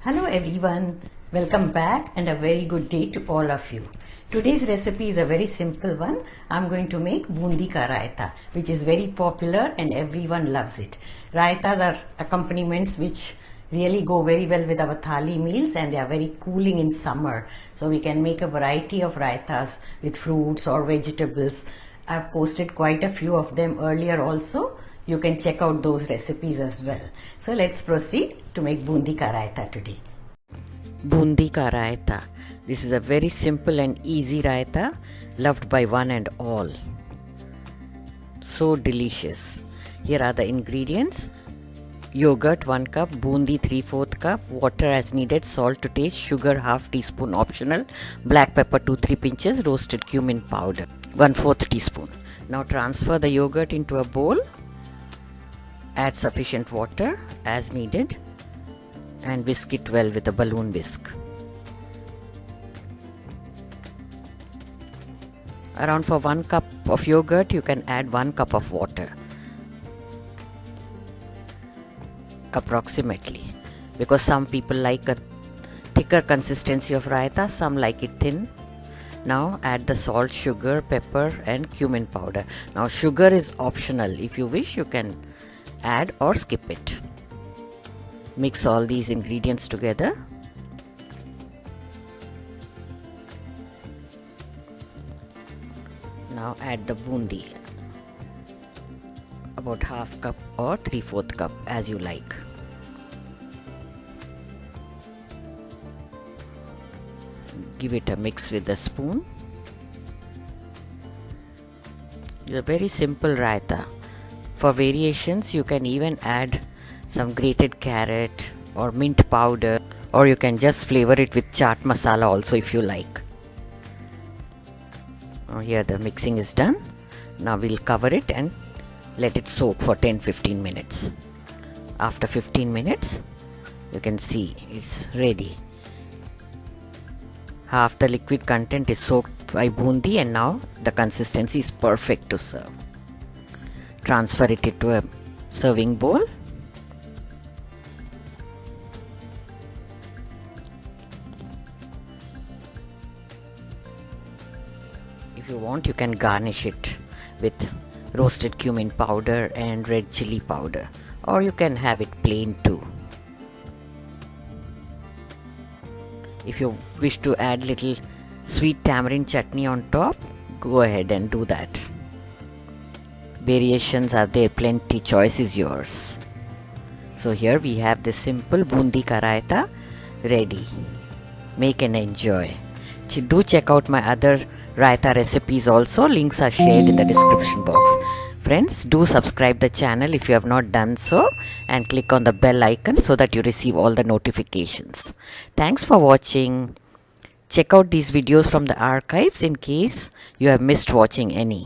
Hello everyone, welcome back and a very good day to all of you. Today's recipe is a very simple one. I'm going to make Boondi ka Raita, which is very popular and everyone loves it. Raitas are accompaniments which really go very well with our thali meals, and they are very cooling in summer. So we can make a variety of raitas with fruits or vegetables. I've posted quite a few of them earlier also. You can check out those recipes as well. So let's proceed to make Boondi ka Raita today. Boondi ka Raita. This is a very simple and easy raita, loved by one and all. So delicious. Here are the ingredients. Yogurt 1 cup, boondi 3/4 cup, water as needed, salt to taste, sugar half teaspoon optional, black pepper 2-3 pinches, roasted cumin powder 1/4 teaspoon. Now transfer the yogurt into a bowl. Add sufficient water as needed and whisk it well with a balloon whisk. Around for 1 cup of yogurt, you can add 1 cup of water. Approximately, because some people like a thicker consistency of raita, some like it thin. Now add the salt, sugar, pepper and cumin powder. Now sugar is optional. If you wish, you can add or skip it. Mix all these ingredients together. Now add the boondi, about half cup or 3/4 cup as you like. Give it a mix with a spoon. It's a very simple raita. For variations, you can even add some grated carrot or mint powder, or you can just flavor it with chaat masala also if you like. Here the mixing is done. Now we'll cover it and let it soak for 10-15 minutes. After 15 minutes, you can see it's ready. Half the liquid content is soaked by boondi, and now the consistency is perfect to serve. Transfer it into a serving bowl. If you want, you can garnish it with roasted cumin powder and red chili powder, or you can have it plain too. If you wish to add little sweet tamarind chutney on top, go ahead and do that. Variations are there, plenty, choice is yours. So here we have this simple Boondi ka Raita ready. Make and enjoy. Do check out my other Raita recipes also. Links are shared in the description box. Friends, do subscribe the channel if you have not done so, and click on the bell icon so that you receive all the notifications. Thanks for watching. Check out these videos from the archives in case you have missed watching any.